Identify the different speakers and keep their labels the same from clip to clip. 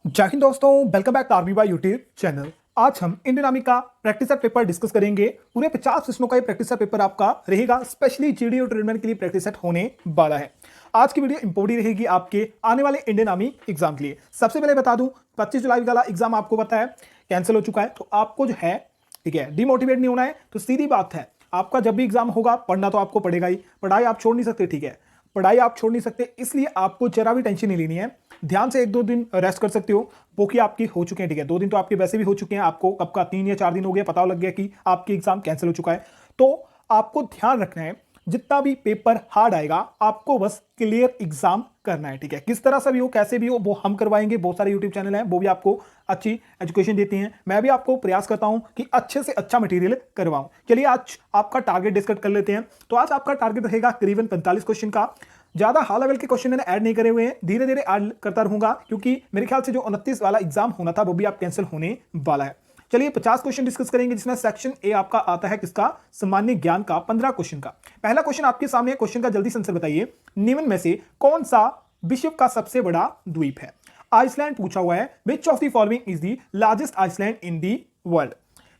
Speaker 1: जय हिंद दोस्तों, welcome back to RB by YouTube channel. आज हम इंडियन आर्मी का प्रैक्टिस सेट पेपर डिस्कस करेंगे। पूरे 50 प्रश्नों का ये प्रैक्टिस सेट पेपर आपका रहेगा, स्पेशली जीडी और ट्रेडमैन के लिए प्रैक्टिस सेट होने वाला है। आज की वीडियो इंपॉर्टेंट रहेगी आपके आने वाले इंडियन आर्मी एग्जाम के लिए। सबसे पहले बता दूं, 25 जुलाई वाला एग्जाम आपको पता है कैंसिल हो चुका है, तो आपको जो है ठीक है डिमोटिवेट नहीं होना है। तो सीधी बात है, आपका जब भी एग्जाम होगा पढ़ना तो आपको पड़ेगा ही, पढ़ाई आप छोड़ नहीं सकते। ठीक है, पढ़ाई आप छोड़ नहीं सकते, इसलिए आपको जरा भी टेंशन नहीं लेनी है। ध्यान से 1-2 दिन रेस्ट कर सकते हो। पोकी आपकी हो चुके हैं, ठीक है, 2 दिन तो आपके वैसे भी हो चुके हैं। आपको कब का 3 या 4 दिन हो गया, पता लग गया कि आपकी एग्जाम कैंसिल हो चुका है। तो आपको ध्यान रखना है, जितना भी पेपर हार्ड आएगा आपको बस क्लियर एग्जाम करना है। ठीक है, किस तरह से भी हो, कैसे भी हो, वो हम करवाएंगे। बहुत सारे यूट्यूब चैनल हैं, वो भी आपको अच्छी एजुकेशन देती हैं। मैं भी आपको प्रयास करता हूं कि अच्छे से अच्छा मटेरियल करवाऊं। चलिए आज आपका टारगेट डिस्कस कर लेते हैं। तो आज आपका टारगेट रहेगा करीबन 45 क्वेश्चन का। ज्यादा हाई लेवल के क्वेश्चन मैंने ऐड नहीं करे हुए हैं, धीरे धीरे ऐड करता रहूंगा, क्योंकि मेरे ख्याल से जो 29 वाला एग्जाम होना था वो भी आप कैंसिल होने वाला है। चलिए 50 क्वेश्चन डिस्कस करेंगे, जिसमें सेक्शन ए आपका आता है किसका, सामान्य ज्ञान का, 15 क्वेश्चन का। पहला क्वेश्चन आपके सामने, क्वेश्चन का जल्दी से आंसर बताइए। निम्न में से कौन सा विश्व का सबसे बड़ा द्वीप है? आइसलैंड पूछा हुआ है। Which of the following is the largest island in the world?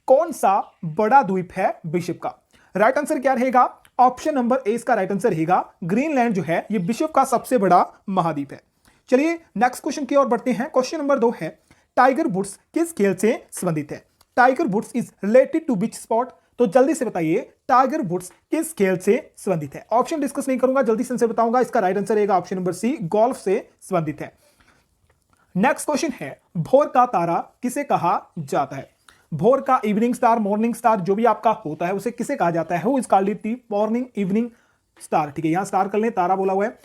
Speaker 1: कौन सा बड़ा द्वीप है विश्व का? राइट आंसर क्या रहेगा? ऑप्शन नंबर ए इसका राइट आंसर रहेगा। ग्रीनलैंड जो है ये विश्व का सबसे बड़ा महाद्वीप है। चलिए नेक्स्ट क्वेश्चन की ओर बढ़ते हैं। क्वेश्चन नंबर 2 है, टाइगर वुड्स किस खेल से संबंधित है? Tiger Woods is related to which sport? तो जल्दी से बताइए, टाइगर वुड्स किस खेल से संबंधित है? ऑप्शन डिस्कस नहीं करूंगा, जल्दी से बताऊंगा। इसका राइट आंसर रहेगा ऑप्शन नंबर सी, गोल्फ से संबंधित है। नेक्स्ट क्वेश्चन है, भोर का तारा किसे कहा जाता है? भोर का, इवनिंग स्टार, मॉर्निंग स्टार, जो भी आपका होता है उसे किसे कहा जाता है? Who is called the morning evening star. ठीक है, यहां स्टार कर लें, तारा बोला हुआ है।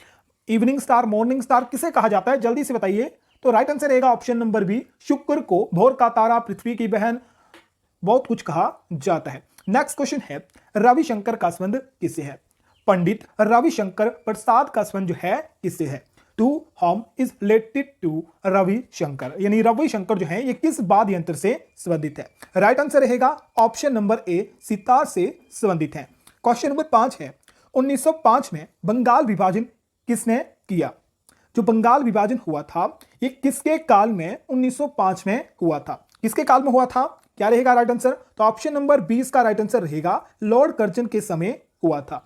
Speaker 1: इवनिंग स्टार, मॉर्निंग स्टार किसे कहा जाता है? जल्दी से बताइए। तो राइट आंसर रहेगा ऑप्शन नंबर बी, शुक्र को भोर का तारा, पृथ्वी की बहन, बहुत कुछ कहा जाता है। नेक्स्ट क्वेश्चन है, रविशंकर का संबंध किससे है? पंडित रविशंकर प्रसाद का संबंध जो है किससे है? To home is related to Ravishankar, यानी रविशंकर जो है ये किस वाद्य यंत्र से संबंधित है? राइट आंसर रहेगा ऑप्शन नंबर ए, सितार से संबंधित है। क्वेश्चन नंबर 5 है, 1905 में बंगाल विभाजन किसने किया? जो बंगाल विभाजन हुआ था ये किसके काल में 1905 में हुआ था? किसके काल में हुआ था? क्या रहेगा राइट आंसर? तो ऑप्शन नंबर 20 का राइट आंसर रहेगा, लॉर्ड कर्जन के समय हुआ था।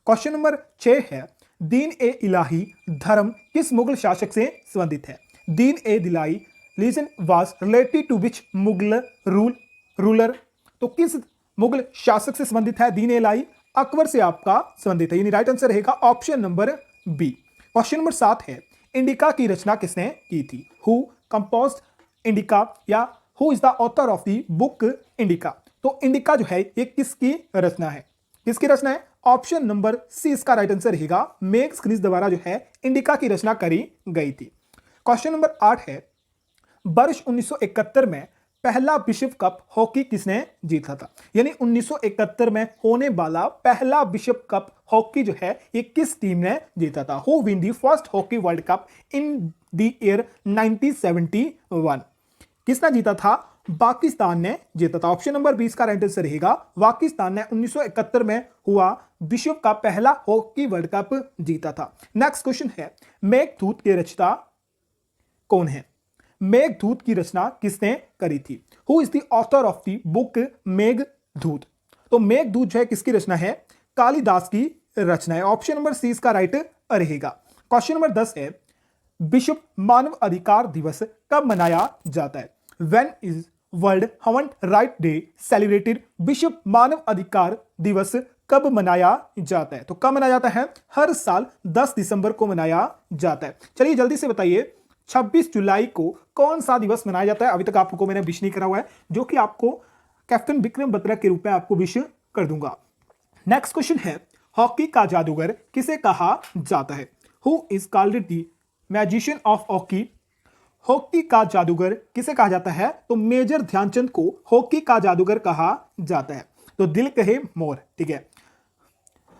Speaker 1: क्वेश्चन नंबर 6 है, दीन ए इलाही धर्म किस मुगल शासक से संबंधित है? Din e Ilahi religion was related to which Mughal ruler? तो किस मुगल शासक से संबंधित है दीन ए इलाही? अकबर से आपका संबंधित है, यानी राइट आंसर रहेगा option number B. Question number 7 है, इंडिका की रचना किसने की थी? हु कंपोज्ड इंडिका, या who is the author of the book Indica? तो इंडिका जो है ये किसकी रचना है? किसकी रचना है? ऑप्शन नंबर सी इसका राइट आंसर रहेगा, मेग्स क्रिस द्वारा जो है इंडिका की रचना करी गई थी। क्वेश्चन नंबर 8 है, वर्ष 1971 में पहला विश्व कप हॉकी किसने जीता था? यानी 1971 में होने वाला पहला विश्व कप हॉकी जो है ये किस टीम ने जीता था? Who win the first hockey world cup in the year 1971? किसने जीता था? पाकिस्तान ने जीता था। ऑप्शन नंबर 20 का राइट आंसर रहेगा, पाकिस्तान ने 1971 में हुआ विश्व का पहला हॉकी वर्ल्ड कप जीता था। नेक्स्ट क्वेश्चन है, मेघदूत के रचयिता कौन है? मेघदूत की रचना किसने करी थी? Who is the author of the book Meghdoot? तो मेघदूत जो है किसकी रचना है? कालिदास की रचना है। ऑप्शन नंबर सी इसका राइट रहेगा। क्वेश्चन नंबर 10 है, विश्व मानव अधिकार दिवस कब मनाया जाता है? When is world human right day celebrated? विश्व मानव अधिकार दिवस कब मनाया जाता है? तो कब मनाया जाता है? हर साल 10 दिसंबर को मनाया जाता है। चलिए जल्दी से बताइए, 26 जुलाई को कौन सा दिवस मनाया जाता है? अभी तक आपको मैंने विश नहीं करा हुआ है, जो कि आपको कैप्टन विक्रम बत्रा के रूप में आपको विश कर दूंगा। नेक्स्ट क्वेश्चन है, हॉकी का जादूगर किसे कहा जाता है? Who is called the magician of hockey? Hockey का जादूगर किसे कहा जाता है? तो मेजर ध्यानचंद को हॉकी का जादूगर कहा जाता है। तो दिल कहे मोर, ठीक है।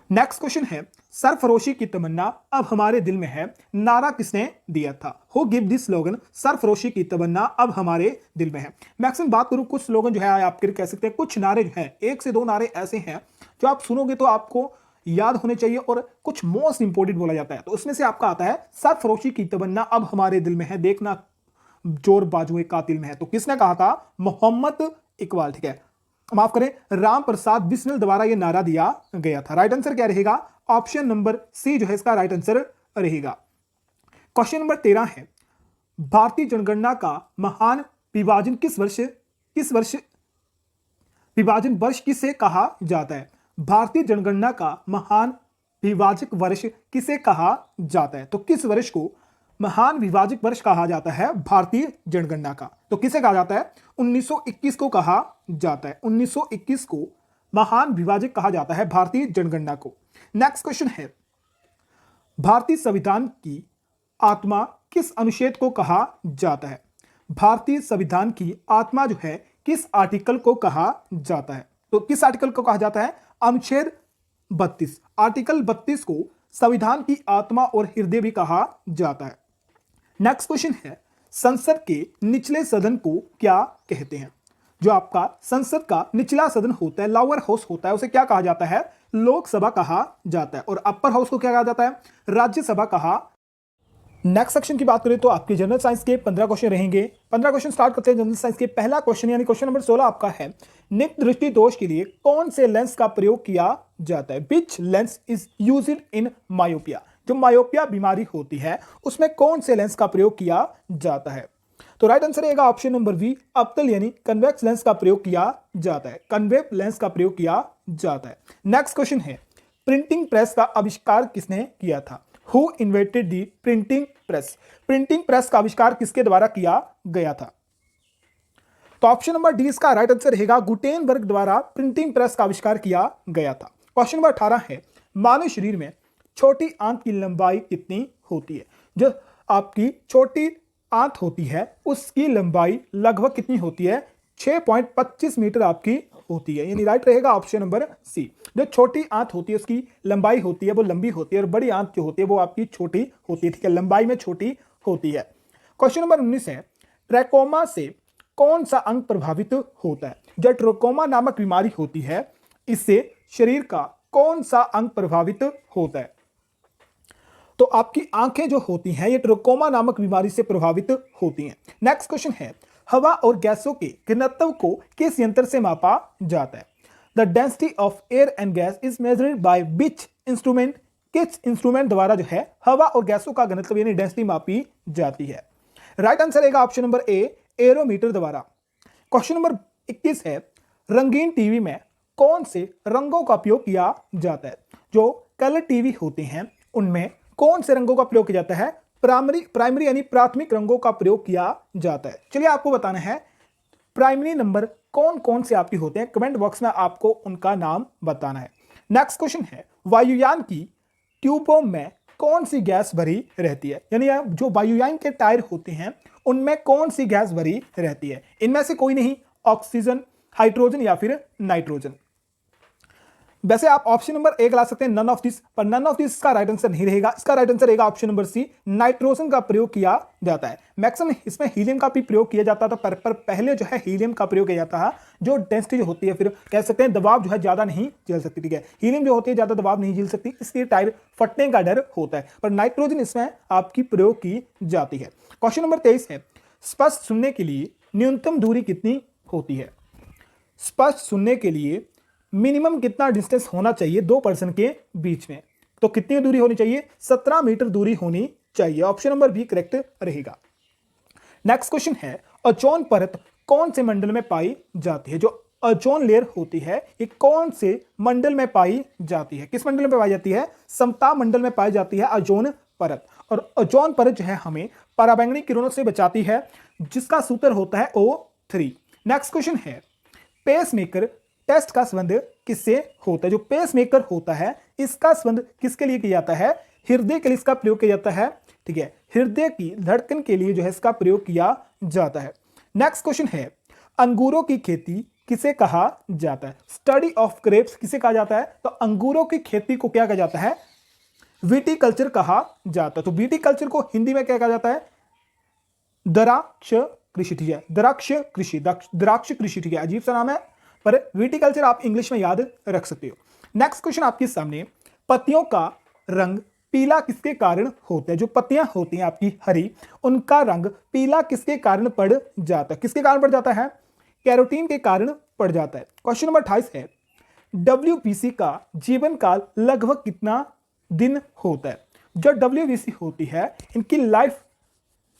Speaker 1: नेक्स्ट क्वेश्चन है, सरफरोशी की तमन्ना अब हमारे दिल में है, नारा किसने दिया था? Who give this slogan? सरफरोशी की तमन्ना अब हमारे दिल में है। मैक्सिमम बात करूं, कुछ स्लोगन जो है आप कह सकते हैं, कुछ नारे जो है, 1 से 2 नारे ऐसे हैं जो आप सुनोगे तो आपको याद होने चाहिए और कुछ मोस्ट इंपोर्टेंट बोला जाता है। तो उसमें से आपका आता है, सरफरोशी की तमन्ना अब हमारे दिल में है, देखना जोर बाजुए कातिल में है। तो किसने कहा था? मोहम्मद इकबाल। ठीक है, माफ करें, राम प्रसाद बिस्मिल द्वारा यह नारा दिया गया था। राइट आंसर क्या रहेगा? ऑप्शन नंबर सी जो है इसका राइट आंसर रहेगा। क्वेश्चन नंबर 13 है, भारतीय जनगणना का महान विभाजन विभाजन वर्ष किसे कहा जाता है? भारतीय जनगणना का महान विभाजक वर्ष किसे कहा जाता है? तो किस वर्ष को महान विभाजक वर्ष कहा जाता है भारतीय जनगणना का? तो किसे कहा जाता है? 1921 को कहा जाता है। 1921 को महान विभाजक कहा जाता है भारतीय जनगणना को। नेक्स्ट क्वेश्चन है, भारतीय संविधान की आत्मा किस अनुच्छेद को कहा जाता है? भारतीय संविधान की आत्मा जो है किस आर्टिकल को कहा जाता है? तो किस आर्टिकल को कहा जाता है? अनुच्छेद 32। आर्टिकल 32 को संविधान की आत्मा और हृदय भी कहा जाता है। नेक्स्ट क्वेश्चन है, संसद के निचले सदन को क्या कहते हैं? जो आपका संसद का निचला सदन होता है, लोअर हाउस होता है, उसे क्या कहा जाता है? लोकसभा कहा जाता है। और अपर हाउस को क्या कहा जाता है? राज्यसभा कहा। नेक्स्ट सेक्शन की बात करें तो आपके जनरल साइंस के 15 क्वेश्चन रहेंगे। 15 क्वेश्चन स्टार्ट करते हैं जनरल साइंस के। पहला क्वेश्चन यानी क्वेश्चन नंबर 16 आपका है, नेत्र दृष्टि दोष के लिए कौन से लेंस का प्रयोग किया जाता है? Which lens is used in myopia? जो मायोपिया बीमारी होती है उसमें कौन से लेंस का प्रयोग किया जाता है? तो राइट आंसर रहेगा ऑप्शन नंबर बी, अवतल यानी कन्वेक्स लेंस का प्रयोग किया जाता है। कन्वेव लेंस का प्रयोग किया जाता है। नेक्स्ट क्वेश्चन है, प्रिंटिंग प्रेस का आविष्कार किसने किया था? Who invented the printing press? Printing press का आविष्कार किसके द्वारा किया गया था? तो ऑप्शन नंबर डी इसका राइट आंसर रहेगा, गुटेनबर्ग द्वारा प्रिंटिंग प्रेस का आविष्कार किया गया था। क्वेश्चन नंबर 18 है, मानव शरीर में छोटी आंत की लंबाई कितनी होती है? जो आपकी छोटी आंत होती है उसकी लंबाई लगभग कितनी होती है? 6.25 मीटर आपकी होती है, यानी राइट रहेगा ऑप्शन नंबर सी। जो छोटी आंत होती है उसकी लंबाई होती है वो लंबी होती है, और बड़ी आंत जो होती है वो आपकी छोटी होती है। ठीक है, लंबाई में छोटी होती है। क्वेश्चन नंबर 19 है, ट्रैकोमा से कौन सा अंग प्रभावित होता है? जो ट्रैकोमा नामक बीमारी होती है इससे शरीर का कौन सा अंग प्रभावित होता है? तो आपकी आंखें जो होती हैं ये ट्रैकोमा नामक बीमारी से प्रभावित होती हैं। नेक्स्ट क्वेश्चन है, हवा और गैसों के घनत्व को किस यंत्र से मापा जाता है? The density of air and gas is measured by which instrument? किस इंस्ट्रूमेंट द्वारा जो है हवा और गैसों का घनत्व यानी डेंसिटी मापी जाती है? राइट आंसर रहेगा ऑप्शन नंबर ए, एरोमीटर द्वारा। क्वेश्चन नंबर 21 है, रंगीन टीवी में कौन से रंगों का उपयोग किया जाता है? जो कलर टीवी होते हैं उनमें कौन से रंगों का प्रयोग किया जाता है? प्राइमरी यानी प्राथमिक रंगों का प्रयोग किया जाता है। चलिए आपको बताना है प्राइमरी नंबर कौन कौन से आपके होते हैं, कमेंट बॉक्स में आपको उनका नाम बताना है। नेक्स्ट क्वेश्चन है, वायुयान की ट्यूबों में कौन सी गैस भरी रहती है? यानी जो वायुयान के टायर होते हैं उनमें कौन सी गैस भरी रहती है? इनमें से कोई नहीं, ऑक्सीजन, हाइड्रोजन या फिर नाइट्रोजन। वैसे आप ऑप्शन नंबर ए ला सकते हैं नन ऑफ दिस, पर नन ऑफ दिस का राइट आंसर नहीं रहेगा। इसका राइट आंसर रहेगा ऑप्शन नंबर सी, नाइट्रोजन का प्रयोग किया जाता है। मैक्सिमम इसमें हीलियम का भी प्रयोग किया जाता था, पर पहले जो है हीलियम का प्रयोग किया जाता है। जो डेंसिटी जो होती है फिर कह सकते हैं दबाव जो है ज्यादा नहीं झेल सकती। ठीक है, हीलियम जो होती है ज्यादा दबाव नहीं झेल सकती, इसलिए टायर फटने का डर होता है, पर नाइट्रोजन इसमें आपकी प्रयोग की जाती है। क्वेश्चन नंबर 23 है, स्पष्ट सुनने के लिए न्यूनतम दूरी कितनी होती है? स्पष्ट सुनने के लिए मिनिमम कितना डिस्टेंस होना चाहिए दो पर्सन के बीच में? तो कितनी दूरी होनी चाहिए? 17 मीटर दूरी होनी चाहिए। ऑप्शन नंबर बी करेक्ट रहेगा। नेक्स्ट क्वेश्चन है, ओजोन परत कौन से मंडल में पाई जाती है? जो ओजोन लेयर होती है ये कौन से मंडल में पाई जाती है? किस मंडल में पाई जाती है? समताप मंडल में पाई जाती है ओजोन परत। और ओजोन परत जो है हमें पराबैंगनी किरणों से बचाती है, जिसका सूत्र होता है O3। नेक्स्ट क्वेश्चन है, पेसमेकर टेस्ट का संबंध किससे होता है? जो पेसमेकर होता है इसका संबंध किसके लिए किया जाता है? हृदय के लिए इसका प्रयोग किया जाता है। ठीक है, हृदय की धड़कन के लिए जो है इसका प्रयोग किया जाता है। नेक्स्ट क्वेश्चन है, अंगूरों की खेती किसे कहा जाता है? स्टडी ऑफ ग्रेप्स किसे कहा जाता है? तो अंगूरों की खेती को क्या कहा जाता है? विटिकल्चर कहा जाता है। तो विटिकल्चर को हिंदी में क्या कहा जाता है? द्राक्ष कृषि। ठीक है, द्राक्ष कृषि, द्राक्ष कृषि। ठीक है, अजीब सा नाम है, पर विटिकल्चर आप इंग्लिश में याद रख सकते हो। नेक्स्ट क्वेश्चन आपके सामने, पत्तियों का रंग पीला किसके कारण होता है? जो पत्तियां होती हैं आपकी हरी, उनका रंग पीला किसके कारण पड़ जाता है? किसके कारण पड़ जाता है? कैरोटीन के कारण पड़ जाता है। क्वेश्चन नंबर 28 है, डब्ल्यूबीसी का जीवन काल लगभग कितना दिन होता है? जो डब्ल्यूबीसी होती है, इनकी लाइफ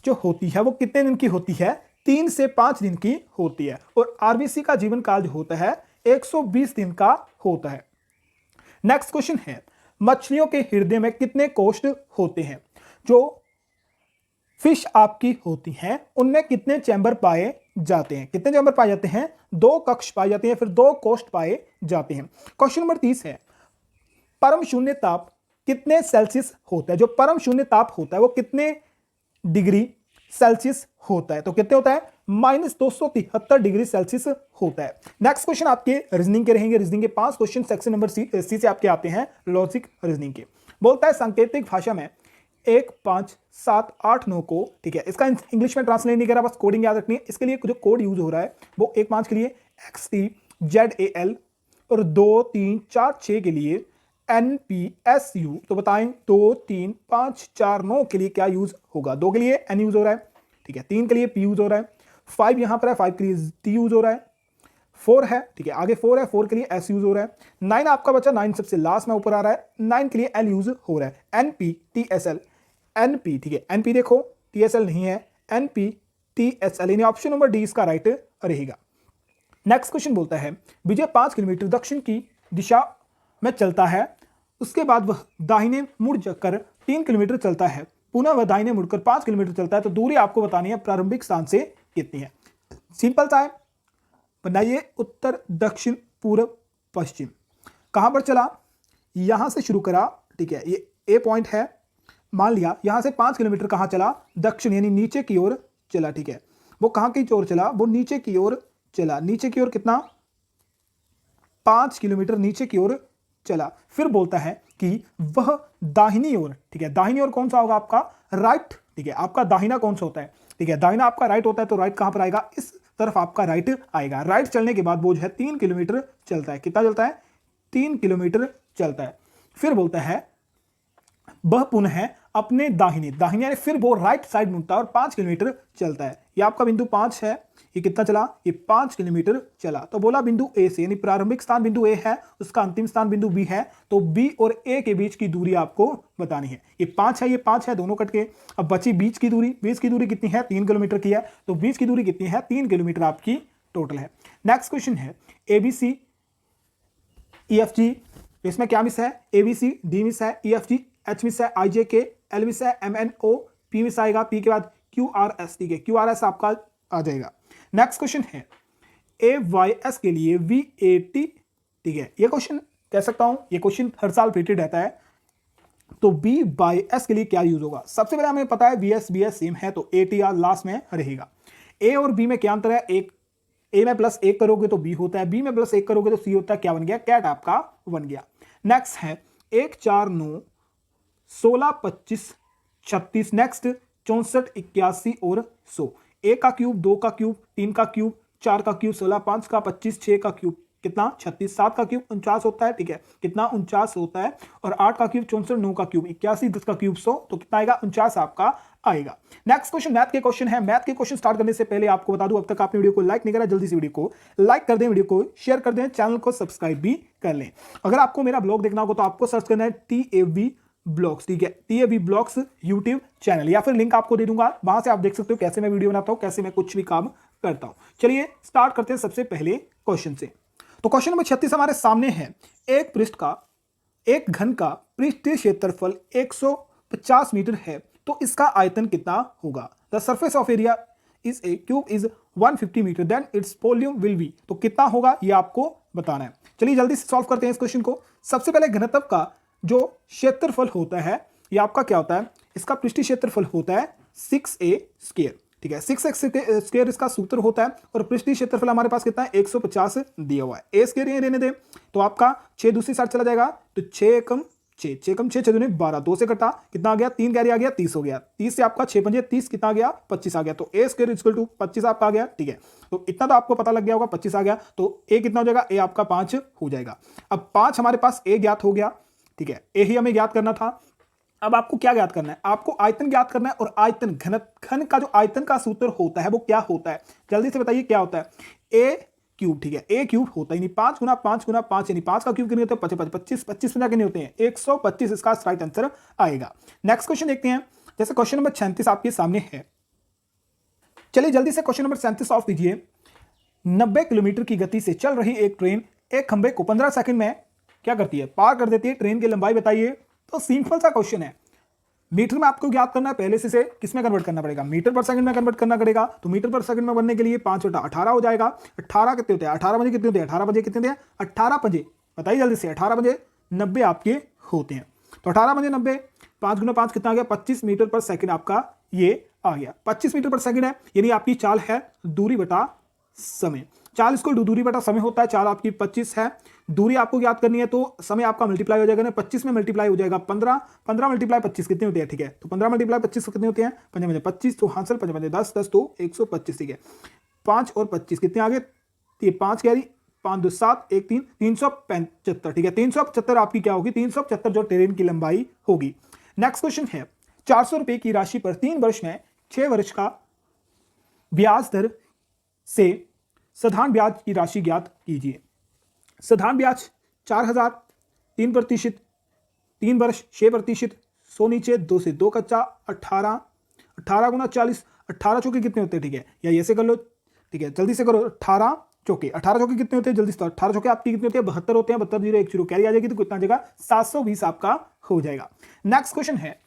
Speaker 1: जो होती है वो कितने दिन की होती है? 3 से 5 दिन की होती है। और आरबीसी का जीवन काल जो होता है 120 दिन का होता है। नेक्स्ट क्वेश्चन है, मछलियों के हृदय में कितने कोष्ठ होते हैं? जो फिश आपकी होती हैं उनमें कितने चैम्बर पाए जाते हैं? कितने चैम्बर पाए जाते हैं? 2 कक्ष पाए जाते हैं, फिर 2 कोष्ठ पाए जाते हैं। क्वेश्चन नंबर 30 है, परम शून्य ताप कितने सेल्सियस होता है? जो परम शून्य ताप होता है वो कितने डिग्री सेल्सियस होता है? तो कितने होता है? -273 डिग्री सेल्सियस होता है। नेक्स्ट क्वेश्चन आपके रीजनिंग के रहेंगे। रीजनिंग के 5 क्वेश्चन सेक्शन नंबर सी से आपके आते हैं, लॉजिक रीजनिंग के। बोलता है सांकेतिक भाषा में 1 5 7 8 9 को, ठीक है, इसका इंग्लिश में ट्रांसलेट नहीं करा, बस कोडिंग याद रखनी है। इसके लिए जो कोड यूज हो रहा है वो 1 5 के लिए XTZAL और 2 3 4 6 के लिए NPSU। तो बताएं 2 3 5 4 9 के लिए क्या यूज होगा? 2 के लिए N यूज हो रहा है, ठीक है, 3 के लिए P यूज हो रहा है, 5 यहां पर है, 5 के लिए T यूज हो रहा है, 4 है, ठीक है, आगे 4 है, 4 के लिए S यूज हो रहा है, 9 आपका बचा, 9 सबसे लास्ट में ऊपर आ रहा है, 9 के लिए L यूज हो रहा है, NPTSL NP, ठीक है, NP देखो TSL नहीं है, NPTSL, यानी ऑप्शन नंबर डी इसका राइट रहेगा। नेक्स्ट क्वेश्चन बोलता है, विजय 5 किलोमीटर दक्षिण की दिशा में चलता है, उसके बाद वह दाहिने मुड़ कर 3 किलोमीटर चलता है, पुनः वह दाहिने मुड़कर 5 किलोमीटर चलता है, तो दूरी आपको बतानी है प्रारंभिक स्थान से कितनी है। सिंपल सा है, बनाइए उत्तर दक्षिण पूर्व पश्चिम। कहां पर चला? यहां से शुरू करा, ठीक है, ये ए पॉइंट है, मान लिया यहां से 5 किलोमीटर कहां चला? दक्षिण, यानी नीचे की ओर चला, ठीक है। वो कहां की ओर चला? वो नीचे की ओर चला। नीचे की ओर कितना? 5 किलोमीटर नीचे की ओर चला। फिर बोलता है कि वह दाहिनी ओर, ठीक है, दाहिनी ओर कौन सा होगा आपका? राइट, ठीक है, आपका दाहिना कौन सा होता है? ठीक है, दाहिना आपका राइट होता है, तो राइट कहां पर आएगा? इस तरफ आपका राइट आएगा। राइट चलने के बाद वो जो है 3 किलोमीटर चलता है। कितना चलता है? 3 किलोमीटर चलता है। फिर बोलता है वह पुनः अपने दाहिने, दाहिने यानी फिर वो राइट साइड मुड़ता है और 5 किलोमीटर चलता है। ये आपका बिंदु 5 है, ये कितना चला? ये 5 किलोमीटर चला। तो बोला बिंदु ए से, यानी प्रारंभिक स्थान बिंदु ए है, उसका अंतिम स्थान बिंदु बी है, तो बी और ए के बीच की दूरी आपको बतानी है। ये 5 है, ये 5 है, दोनों कट के। अब बची बीच की दूरी। बीच की दूरी कितनी है? 3 किलोमीटर की है, तो बीच की दूरी कितनी है? 3 किलोमीटर आपकी टोटल है। नेक्स्ट क्वेश्चन है, ABC EFG, इसमें क्या मिस है? ABC D मिस है, EFG H मिस है, IJK L मिस है, MNO P मिस आएगा, P के बाद QRS, ठीक है, QRS आपका आ जाएगा। नेक्स्ट क्वेश्चन है, AYS के लिए VAT, ठीक है, ये क्वेश्चन कह सकता हूं, ये क्वेश्चन हर साल रिपीटेड रहता है, तो BYS के लिए क्या यूज होगा? सबसे पहले हमें पता है VS BS सेम है, तो ATR लास्ट में रहेगा। A और B में क्या अंतर है? एक A में प्लस 1 करोगे तो B होता है, B में प्लस 1 करोगे तो C होता है। क्या बन गया? कैट आपका बन गया। नेक्स्ट है 1 4 9 16 25 36, नेक्स्ट 64 81 और 100। 1 का क्यूब, 2 का क्यूब, 3 का क्यूब, 4 का क्यूब 16, 5 का 25, 6 का क्यूब कितना? 36, 7 का क्यूब 49 होता है, ठीक है, कितना? 49 होता है, और 8 का क्यूब 64, 9 का क्यूब 81, 10 का क्यूब 100, तो कितना आएगा? 49 आपका आएगा। नेक्स्ट क्वेश्चन मैथ के क्वेश्चन है। मैथ के क्वेश्चन स्टार्ट करने से पहले आपको बता दूं, अब तक आपने वीडियो को लाइक नहीं करा, जल्दी से वीडियो को लाइक कर दें, वीडियो को शेयर कर दें, चैनल को सब्सक्राइब भी कर लें। अगर आपको मेरा ब्लॉग देखना होगा तो आपको सर्च करना है TAV ब्लॉग्स, ठीक है, TAV ब्लॉग्स यूट्यूब चैनल, या फिर लिंक आपको दे दूंगा, वहां से आप देख सकते हो कैसे मैं वीडियो बनाता हूं, कैसे मैं कुछ भी काम करता हूं। चलिए स्टार्ट करते हैं सबसे पहले क्वेश्चन से। तो क्वेश्चन नंबर 36 हमारे सामने है, एक पृष्ठ का, एक घन का पृष्ठीय क्षेत्रफल 150 मीटर है, तो इसका आयतन कितना होगा? The surface of area is a cube is 150 metre, then its volume will be, तो कितना होगा ये आपको बताना है। चलिए जल्दी से सॉल्व करते हैं इस क्वेश्चन को। सबसे पहले घनत्व का जो क्षेत्रफल होता है, ये आपका क्या होता है? इसका पृष्ठीय क्षेत्रफल होता है 6a स्क्वायर, ठीक है, 6x स्क्वायर इसका सूत्र होता है, और पृष्ठीय क्षेत्रफल हमारे पास कितना है? 150 दिया हुआ है। ए स्क्वायर ये रहने दे, तो आपका 6 दूसरी साइड चला जाएगा, तो 6 कम 6, 6 कम 6, 6 दूनी 12, 2 से कटा, कितना आ गया? 3 कैरी आ गया, 30 हो गया। 30 से आपका 6 पंजे 30, कितना आ गया? 25 आ गया, तो ए स्क्वायर इक्वल टू 25 आपका आ गया, ठीक है। तो इतना तो आपको पता लग गया होगा, 25 आ गया, तो ए कितना हो जाएगा? ए आपका 5 हो जाएगा। अब 5 हमारे पास ए ज्ञात हो गया, ठीक है, ए ही हमें ज्ञात करना था। अब आपको क्या ज्ञात करना है, आपको आयतन ज्ञात करना है और आयतन घन का जो आयतन का सूत्र होता है वो क्या होता है, जल्दी से बताइए क्या होता है, ए क्यूब। ठीक है, ए क्यूब होता ही नहीं, 5 गुना 5 गुना 5 यानी 5 का क्यूब कितने होते हैं, 25 25 में कितने होते हैं, 125 इसका राइट आंसर आएगा। नेक्स्ट क्वेश्चन देखते हैं, जैसे क्वेश्चन नंबर 36 आपके सामने है। चलिए जल्दी से क्वेश्चन नंबर 37 सॉल्व कीजिए। 90 किलोमीटर की गति से चल रही एक ट्रेन एक खंबे को 15 सेकंड में क्या करती है, पार कर देती है। ट्रेन की लंबाई बताइए। तो सिंपल सा क्वेश्चन है, मीटर में आपको ज्ञात करना है, पहले से इसे किसमें कन्वर्ट करना पड़ेगा, मीटर पर सेकंड में कन्वर्ट करना पड़ेगा। तो मीटर पर सेकंड में बनने के लिए 5/18 हो जाएगा। 18 कितने होते हैं, 18 बजे कितने होते हैं, 18 बजे कितने होते हैं, 18 बजे बताइए जल्दी से, 18 बजे 90 आपके होते हैं। तो 18 बजे 90, 5 गुना 5 कितना आ गया, 25 मीटर पर सेकंड आपका ये आ गया। 25 मीटर पर सेकंड है, यानी आपकी चाल है दूरी बटा समय। चाल इसको दूरी बटा समय होता है। चाल आपकी 25 है, दूरी आपको याद करनी है तो समय आपका मल्टीप्लाई हो जाएगा ना, 25 में मल्टीप्लाई हो जाएगा 15, 15 मल्टीप्लाई 25 कितने होते हैं, ठीक है। तो 15 मल्टीप्लाई 25 कितने होते हैं, 5 में 25 तो हासिल 5 में 10, 10 तो 125, ठीक है। 5 और 25 कितने आ गए, ये 5 कैरी 5 2 7 1 3 375, ठीक है। 375 आपकी क्या होगी, 375 जो ट्रेन की लंबाई होगी। नेक्स्ट क्वेश्चन है, 400 रुपए की राशि पर 3 वर्ष में 6 वर्ष का ब्याज दर से साधारण ब्याज की राशि ज्ञात कीजिए। साधारण ब्याज 4000, 3%, 3 वर्ष 6%, 100 नीचे 2 से 2 कच्चा 18, 18 गुना 40, 18 चौके कितने होते हैं, ठीक है, या ऐसे कर लो, ठीक है, जल्दी से करो। 18 चौके कितने होते हैं, जल्दी से 18 चौके आपकी कितने होते हैं, 72 होते हैं। 72 0 1 0 कैरी आ जाएगी तो कितना आ जाएगा, 720 आपका हो जाएगा। नेक्स्ट क्वेश्चन है,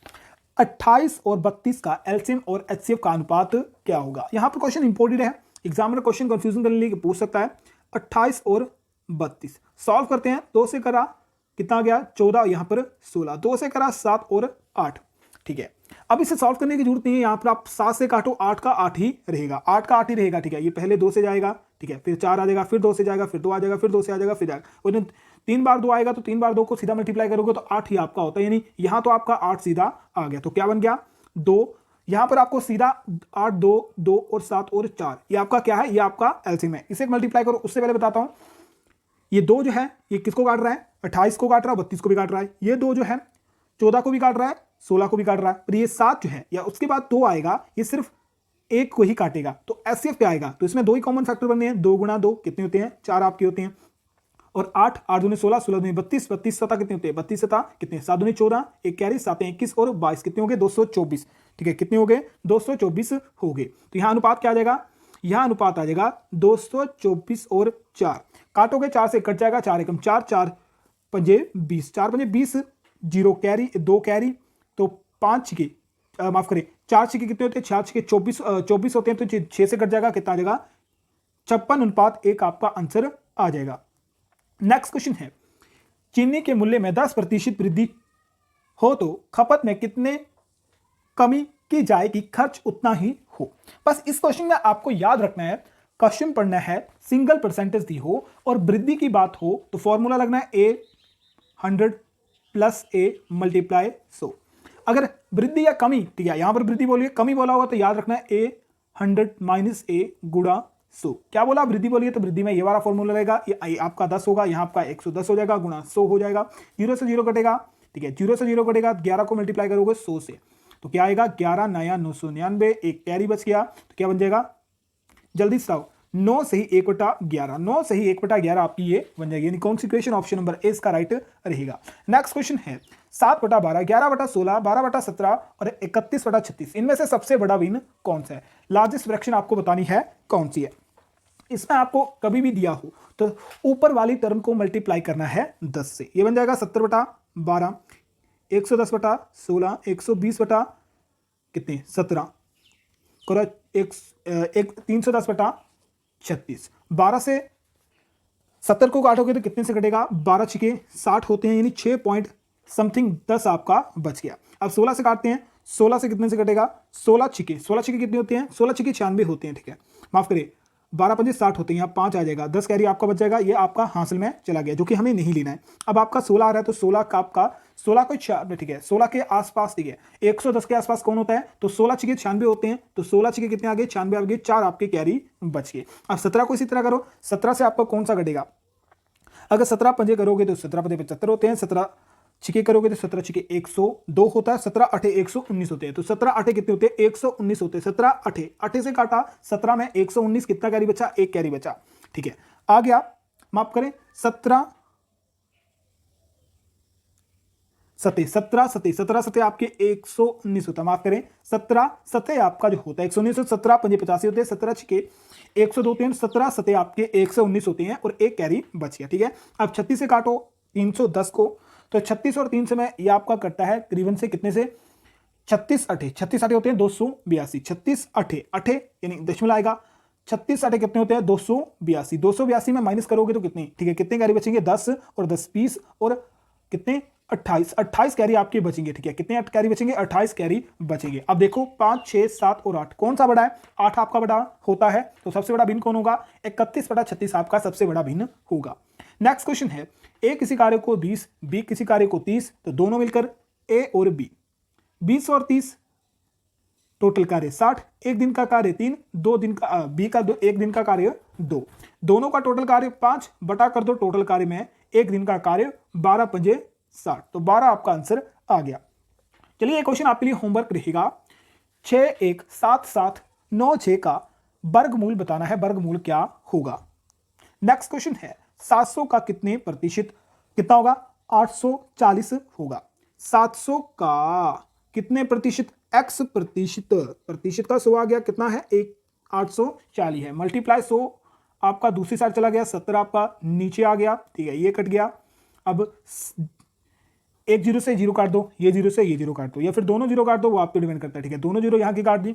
Speaker 1: 28 और 32 का एलसीएम और एचसीएफ का अनुपात क्या होगा। यहां पर क्वेश्चन इंपोर्टेंट है, एग्जामिनर क्वेश्चन कंफ्यूजन करने के लिए पूछ सकता है। 28 और 32 सॉल्व करते हैं। 2 से करा कितना गया 14, यहां पर 16, 2 से करा 7 और 8, ठीक है। अब इसे सॉल्व करने की जरूरत नहीं है, यहां पर आप 7 से काटो 8 का 8 ही रहेगा, 8 का 8 ही रहेगा, ठीक है। ये पहले 2 से जाएगा, ठीक है, फिर 4 आ जाएगा, फिर 2 से जाएगा, फिर 2 आ जाएगा, फिर 2 से आ जाएगा, फिर जाएगा। और 3 बार 2 आएगा तो 3 बार 2 को सीधा मल्टीप्लाई करोगे तो 8 ही आपका होता है, यानी यहां तो आपका 8 सीधा आ गया। तो क्या बन गया 2, यहां पर आपको सीधा 8 2 2 और 7 और 4, ये आपका क्या है, ये आपका एलसीएम है। इसे मल्टीप्लाई करो। उससे पहले बताता हूं, ये 2 जो है ये किसको काट रहा है, 28 को काट रहा है, 32 को भी काट रहा है। ये 2 जो है 14 को भी काट रहा है, 16 को भी काट रहा है। और ये 7 जो है या उसके बाद 2 आएगा, ये सिर्फ 1 को ही काटेगा। तो एचसीएफ क्या आएगा, तो इसमें 2 ही कॉमन फैक्टर बनने हैं। 2 गुना 2 कितने होते हैं, 4 आपके होते हैं। और 8 8 दूनी 16, 16 दूनी 32, 32 7 कितने होते हैं, 32 7 कितने, 7 दूनी 14, 1 कैरी 7 21 और 22 कितने हो गए, 224, ठीक है। कितने हो गए, 224 हो गए। तो यहां अनुपात क्या आ जाएगा, यहां अनुपात आ जाएगा 224 और 4, काटोगे 4 से कट जाएगा, 4 एकम 4, 4 पंजे 20, 4 पंजे 20, 0 कैरी 2 कैरी, तो 5 छिके माफ करें 4 छिके कितने होते हैं, 4 छिके 24 होते हैं। तो 6 से कट जाएगा, कितना आ जाएगा 56:1 आपका आंसर आ जाएगा। नेक्स्ट क्वेश्चन है, चीनी के मूल्य में 10% वृद्धि हो तो खपत में कितने कमी की जाएगी, खर्च उतना ही हो। बस इस क्वेश्चन में आपको याद रखना है, क्वेश्चन पढ़ना है, सिंगल परसेंटेज दी हो और वृद्धि की बात हो तो फॉर्मूला लगना है A100 प्लस A मल्टीप्लाई 100। अगर वृद्धि या कमी, ठीक है, यहां पर वृद्धि बोलिए, कमी बोला होगा तो याद रखना है A100 माइनस A गुणा 100। क्या बोला, वृद्धि बोलिए तो वृद्धि में ये वाला फॉर्मूला रहेगा, ये आपका 10 होगा, यहाँ आपका 110 हो जाएगा, गुणा 100 हो जाएगा। 0 से 0 कटेगा, ठीक है, 0 से 0 कटेगा, 11 को मल्टीप्लाई करोगे 100 से तो क्या आएगा, 11 नया 999, एक कैरी बच गया तो क्या बन जाएगा, जल्दी से 9 से ही 1/11, 9 से ही 1/11 आपकी ये बन जाएगी, यानी कौन सी इक्वेशन, ऑप्शन नंबर ए इसका राइट रहेगा। नेक्स्ट क्वेश्चन है, 7/12, 11/16, 12/17 और 31/36 इनमें से सबसे बड़ा भिन्न कौन सा है, लार्जेस्ट फ्रैक्शन आपको बतानी है कौन सी है। इसमें आपको कभी भी दिया हो तो ऊपर वाली टर्म को मल्टीप्लाई करना है 10 से, ये बन जाएगा 70/12, 110/16, 120 कितने 17, 310/36। 12 से 70 को काटोगे तो कितने से कटेगा, 12 छिके 60 होते हैं, यानी 6 पॉइंट समथिंग 10 आपका बच गया। अब 16 से काटते हैं, 16 से कितने से कटेगा, 16 छिके कितने होते हैं, 16 छिके 96 होते हैं, ठीक है, माफ करिए 12 पंजे 60 होते हैं, यहाँ 5 आ जाएगा, 10 कैरी आपका बच जाएगा, ये आपका हासिल में चला गया जो कि हमें नहीं लेना है। अब आपका 16 आ रहा है तो 16 का आपका 16 को 4, ठीक है, 16 के आसपास, ठीक है, 110 के आसपास कौन होता है, तो 16 छिके 96 होते हैं, तो 16 छिके कितने आ गए, 96 आ गए, 4 आपके कैरी बच गए। अब 17 को इसी तरह करो, 17 से आपका कौन सा घटेगा, अगर 17 पंजे करोगे तो 17 पंजे 75 होते हैं, 17 छिके करोगे तो 17 छिके 102 होता है, 17 8 119 होते हैं। तो 17 8 कितने होते हैं? 119 होते हैं। 17 8 8 से काटा 17 में 119, कितना कैरी बचा? एक कैरी बचा। ठीक है, आ गया, माफ करें, 17 सते आपके 119 होता है, माफ करें, 17 सते आपका जो होता है 119, 17 पंजे 85 होते हैं, 17 छिके 102 होते हैं, 17 सते आपके 119 होते हैं और एक कैरी बच गया। ठीक है, अब 36 से काटो 310 को, तो 36 और 3 से में ये आपका कटता है करीबन से कितने से? 36 8 होते हैं 282, 36 8 यानी दशमलव आएगा, 36 8 कितने होते हैं? 282, 282 में माइनस करोगे तो कितने? ठीक है, कितने कैरी बचेंगे? 10 और 10 20 और कितने? 28 कैरी आपके बचेंगे। ठीक है, कितने कैरी बचेंगे? 28 कैरी बचेंगे। अब देखो 5 6 7 और 8 कौन सा बड़ा है? 8 आपका बड़ा होता है, तो सबसे बड़ा भिन्न कौन होगा? 31/36 आपका सबसे बड़ा भिन्न होगा। नेक्स्ट क्वेश्चन है, ए किसी कार्य को 20, बी किसी कार्य को 30, तो दोनों मिलकर ए और बी 20 और 30 टोटल कार्य 60, एक दिन का कार्य 3, 2 दिन का बी का एक दिन का कार्य 2, दोनों का टोटल कार्य 5 बटा कर दो टोटल कार्य में एक दिन का कार्य 12 पंजे 60, तो 12 आपका आंसर आ गया। चलिए, एक क्वेश्चन आपके लिए होमवर्क रहेगा, 617796 का वर्गमूल बताना है, वर्गमूल क्या होगा। नेक्स्ट क्वेश्चन है, 700 का कितने प्रतिशत कितना होगा? 840 होगा। 700 का कितने प्रतिशत? x प्रतिशत, प्रतिशत का 100 आ गया, कितना है? 840 है, मल्टीप्लाई 100 आपका दूसरी साइड चला गया, 70 आपका नीचे आ गया। ठीक है, ये कट गया। अब एक जीरो से जीरो काट दो, ये जीरो से ये जीरो काट दो, या फिर दोनों जीरो काट दो, वो आप पे डिपेंड करता है। ठीक है, दोनों जीरो यहाँ की काट दी।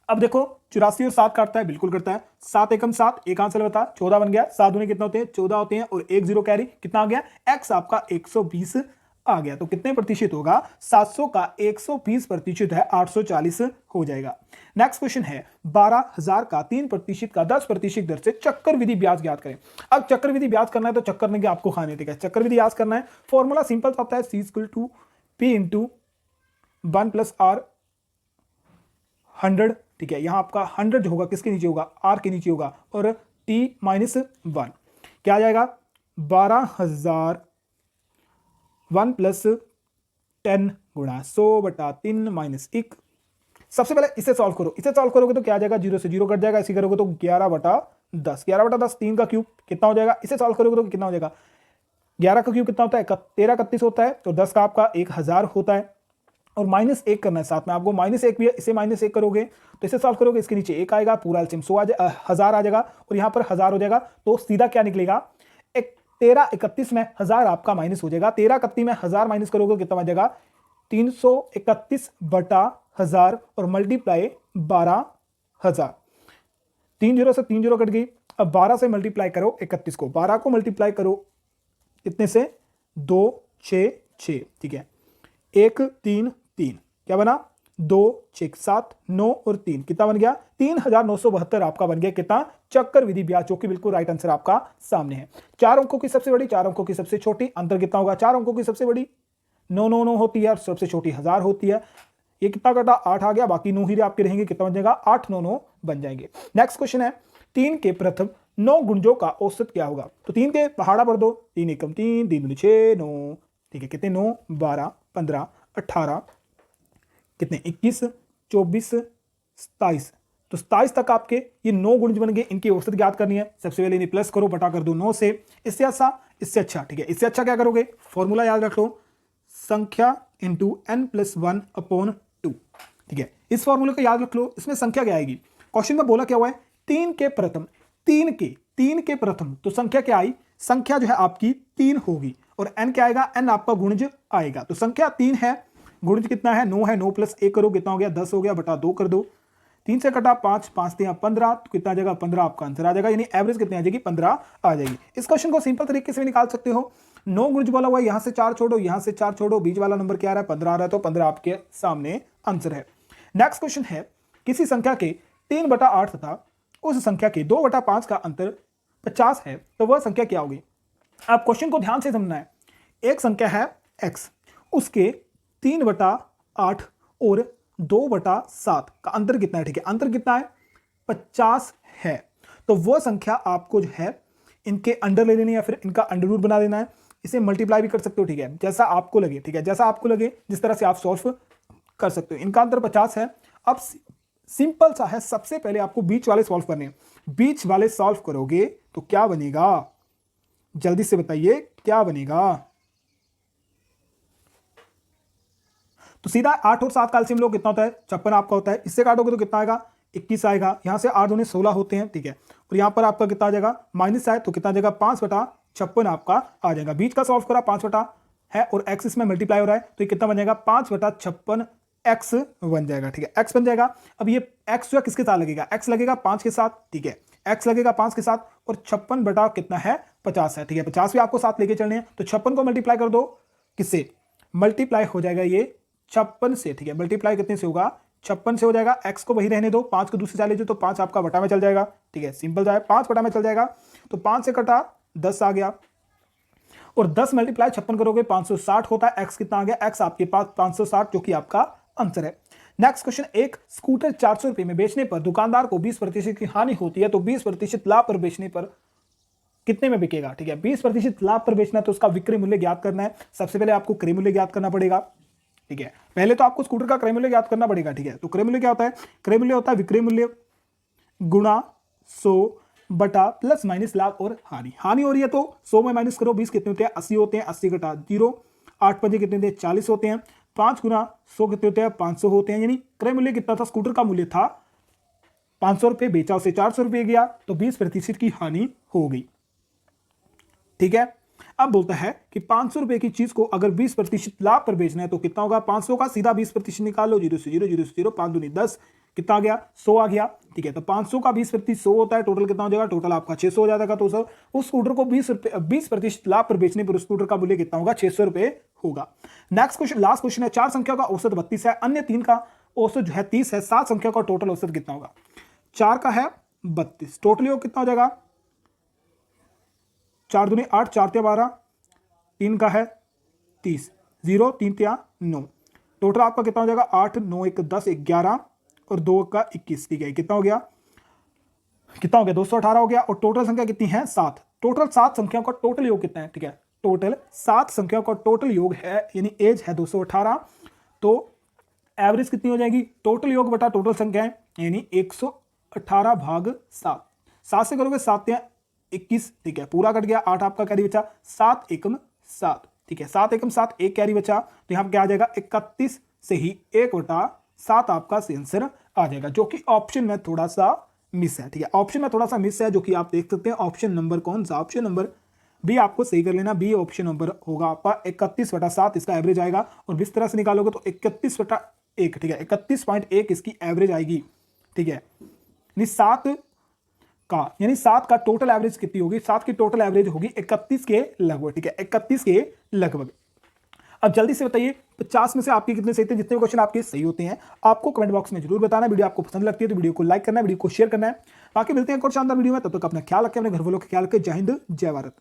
Speaker 1: अब देखो 84 और 7 काटता है, बिल्कुल करता है। 7 एकम 7, एक आंसर बता, 14 बन गया। 7 दूनी कितना होते हैं? 14 होते हैं, और एक जीरो कैरी, कितना आ गया? x आपका 120 आ गया। तो कितने प्रतिशत होगा? 700 का 120 प्रतिशत है, 840 हो जाएगा। नेक्स्ट क्वेश्चन है, 12000 का 3% का 10% दर से चक्कर विधि ब्याज ज्ञात करें। अब चक्कर विधि ब्याज करना है तो चक्कर नहीं आपको खाने। ठीक है, चक्कर विधि ब्याज करना है, फॉर्मूला सिंपल होता है, C = P × 1 + R 100। ठीक है, यहां आपका 100 जो होगा किसके नीचे होगा? R के नीचे होगा, और T - 1 क्या आ जाएगा? 12000 1 + 10 गुणा 100/3 - 1। सबसे पहले इसे सॉल्व करो, इसे सॉल्व करोगे तो क्या आ जाएगा? 0 से 0 कट जाएगा, इसे करोगे तो 11/10, 11/10 3 का क्यूब कितना हो जाएगा? इसे सॉल्व करोगे तो कितना हो जाएगा? 11 का क्यूब कितना होता है? 13 31 होता है, तो 10 का आपका 1000 होता है, और -1 करना है साथ में आपको, -1 भी है, इसे -1 करोगे तो इसे सॉल्व करोगे, इसके नीचे 1 आएगा, पूरा एलसीएम 1000 आ जाएगा, और यहाँ पर 1000 हो जाएगा, तो सीधा क्या निकलेगा? 13 31 में 1000 आपका माइनस हो जाएगा, 13 31 में 1000 माइनस करोगे कितना बच जाएगा? 331/1000 और मल्टीप्लाई 12000। 3 0 से 3 0 कट गई। अब 12 से मल्टीप्लाई करो 31 को, 12 को मल्टीप्लाई करो कितने से? 2 6 6। ठीक है, 1 3 3 क्या बना? 2 6 7 9 और 3 कितना बन गया? 3972 आपका बन गया। कितना? चक्कर विधि ब्याज, जो कि बिल्कुल राइट आंसर आपका सामने है। 4 अंकों की सबसे बड़ी, 4 अंकों की सबसे छोटी, अंतर कितना होगा? 4 अंकों की सबसे बड़ी 999 होती है, और सबसे छोटी 1000 होती है। ये कितना कटा? 8 आ गया, बाकी 9 ही आपके रहेंगे, कितना बन जाएगा? 899 बन जाएंगे। नेक्स्ट क्वेश्चन है, 3 के प्रथम 9 गुणजों का औसत क्या होगा? तो 3 के पहाड़ा पर दो, 3 एकम 3, 3 दूनी 6 9। ठीक है, कितने? 9 12 15 18 कितने? 21 24 27। तो 27 तक आपके ये 9 गुणज बन गए, इनकी औसत ज्ञात करनी है। सबसे पहले इन्हें प्लस करो, बटा कर दो 9 से। इससे अच्छा, ठीक है, इससे अच्छा क्या करोगे? फॉर्मूला याद रख लो, संख्या इंटू n+1/2। ठीक है, इस फॉर्मूले को याद रख लो। इसमें संख्या क्या आएगी? क्वेश्चन में बोला क्या हुआ है? 3 के प्रथम, 3 के प्रथम, तो संख्या क्या आई? संख्या जो है आपकी 3 होगी, और n क्या आएगा? n आपका गुणज आएगा। तो संख्या 3 है, गुणज कितना है? 9 है, 9 + 1 करो, कितना हो गया? 10 हो गया, बटा 2 कर दो। 3 से कटा 5, 5 3 15, तो कितना आ जाएगा? 15 आपका आंसर आ जाएगा, यानी एवरेज कितनी आ जाएगी? 15 आ जाएगी। इस क्वेश्चन को सिंपल तरीके से भी निकाल सकते हो। 9 गुणज बोला हुआ है, यहां से 4 छोड़ो, यहां से 4 छोड़ो, बीच वाला नंबर क्या आ रहा है? 15 आ रहा है, तो 15 आपके सामने आंसर है। नेक्स्ट क्वेश्चन है, किसी संख्या के 3/8 तथा उस संख्या के 2/5 का अंतर 50 है, तो वह संख्या क्या होगी? आप क्वेश्चन को ध्यान से समझना है। एक संख्या है x, उसके 3/8 और 2/7 का अंतर कितना है? ठीक है, अंतर कितना है? 50 है। तो वह संख्या आपको जो है इनके अंडर ले लेनी है, या फिर इनका अंडर रूट बना देना है। इसे मल्टीप्लाई भी कर सकते हो, ठीक है, जैसा आपको लगे, ठीक है, जैसा आपको लगे जिस तरह से आप सॉल्व कर सकते हो। इनका अंतर 50 है। अब सिंपल सा है, सबसे पहले आपको बीच वाले सॉल्व करने हैं। बीच वाले सॉल्व करोगे तो क्या बनेगा, जल्दी से बताइए क्या बनेगा। तो सीधा 8 और 7 का एलसीएम लो, कितना होता है 56 आपका होता है। इससे काटोगे तो कितना आएगा 21 आएगा। यहां से 8 दूनी 16 होते हैं, ठीक है, और यहां पर आपका कितना आ जाएगा माइनस है तो कितना आ जाएगा 5/56 आपका आ जाएगा। बीच का सॉल्व करा 5 है और एक्स इसमें मल्टीप्लाई हो रहा है तो ये कितना बन जाएगा 5/56 एक्स बन जाएगा, ठीक है, एक्स बन जाएगा। अब ये एक्स जो है किसके साथ लगेगा, एक्स लगेगा 5 के साथ, ठीक है, एक्स लगेगा 5 के साथ और 56 बटा कितना है 50 है, ठीक है, 50 भी आपको साथ लेके चलने हैं। तो 56 को मल्टीप्लाई कर दो किससे, मल्टीप्लाई हो जाएगा ये 56 से, ठीक है, मल्टीप्लाई कितने से होगा 56 से हो जाएगा। एक्स को वही रहने दो, 5 को दूसरी साइड ले जाओ तो 5 आपका बटा में चल जाएगा, ठीक है, सिंपल जाए 5 बटा में चल जाएगा। तो 5 से कटा 10 आ गया और 10 मल्टीप्लाई 56 करोगे 560 होता है। एक्स कितना आ गया, एक्स आपके पास 560 जो कि आपका आंसर है। नेक्स्ट क्वेश्चन, एक स्कूटर 400 रुपए में बेचने पर दुकानदार को 20% की हानि होती है तो 20% लाभ पर बेचने पर कितने में बिकेगा, ठीक है, 20% लाभ पर बेचना है तो उसका विक्रय मूल्य ज्ञात करना है। सबसे पहले आपको क्रय मूल्य ज्ञात करना पड़ेगा, ठीक है, पहले तो आपको स्कूटर का क्रय मूल्य ज्ञात करना पड़ेगा, ठीक है। तो क्रय मूल्य क्या होता है, क्रय मूल्य होता है विक्रय मूल्य गुणा 100 बटा प्लस माइनस लाभ और हानि। हानि हो रही है तो 100 में माइनस करो, 20 कितने होते हैं 80 होते हैं, 80 घटा 0, 8 पंजे कितने होते हैं 40 होते हैं, 5 गुना 100 कितने होते हैं 500 होते हैं। यानी क्रय मूल्य कितना था, स्कूटर का मूल्य था 500 रुपए, बेचा उसे 400 रुपए गया तो 20% की हानि हो गई, ठीक है। अब बोलता है कि 500 रुपए की चीज को अगर 20% लाभ पर बेचना है तो कितना होगा, 500 का सीधा 20% निकालो, 0 से 0, 0 से 0, 5 दूनी 10, कितना आ गया 100 आ गया, ठीक है। तो 500 का 20% 100 होता है, टोटल कितना हो जाएगा, टोटल आपका 600 हो जाएगा। तो सर उस स्कूटर को 20% लाभ पर बेचने पर उस स्कूटर का मूल्य कितना होगा 600 रुपए होगा। नेक्स्ट क्वेश्चन, लास्ट क्वेश्चन है, 4 संख्या का औसत 32 है, अन्य 3 का औसत जो है 30 है, 7 संख्या का टोटल औसत कितना होगा। 4 का है 32, टोटल योग कितना हो जाएगा 4 दूनी 8, 4 तिया 12, 3 का है 30, 0 3 तिया 9, टोटल आपका कितना हो जाएगा 8 9 1 10 11 और 2 का 21, ठीक है, कितना हो गया 218 हो गया। और टोटल संख्या कितनी है 7, टोटल 7 संख्याओं का टोटल योग कितना है, ठीक है, टोटल 7 संख्याओं का टोटल योग है यानी एज है 218, तो एवरेज कितनी हो जाएगी, टोटल योग बटा टोटल संख्याएं यानी 118 भाग 7, 7 से करोगे 7 या 21, ठीक है, पूरा कट गया, 8 आपका कैरी बचा, 7 एकम 7, ठीक है, 7 एकम 7 एक कैरी बचा, तो यहां क्या आ जाएगा 31 से ही 1/7 आपका आंसर आ जाएगा, जो कि ऑप्शन में थोड़ा सा मिस है, ठीक है, ऑप्शन में थोड़ा सा मिस है, जो कि आप देख सकते हैं ऑप्शन नंबर कौन सा, ऑप्शन नंबर बी आपको सही कर लेना, बी ऑप्शन नंबर होगा आपका 31/7 इसका एवरेज आएगा। और इस तरह से निकालोगे तो 31/1, ठीक है, 31.1 इसकी एवरेज आएगी, ठीक है, यानी 7 का टोटल एवरेज कितनी होगी, 7 की टोटल एवरेज होगी 31 के लगभग, ठीक है, 31 के लगभग। अब जल्दी से बताइए 50 में से आपके कितने सही थे, जितने क्वेश्चन आपके सही होते हैं आपको कमेंट बॉक्स में जरूर बताना। वीडियो आपको पसंद लगती है तो वीडियो को लाइक करना है, वीडियो को शेयर करना है। बाकी मिलते हैं एक और शानदार वीडियो में, तब तक अपना ख्याल रखें, अपने घर वालों का ख्याल रखें। जय हिंद, जय भारत।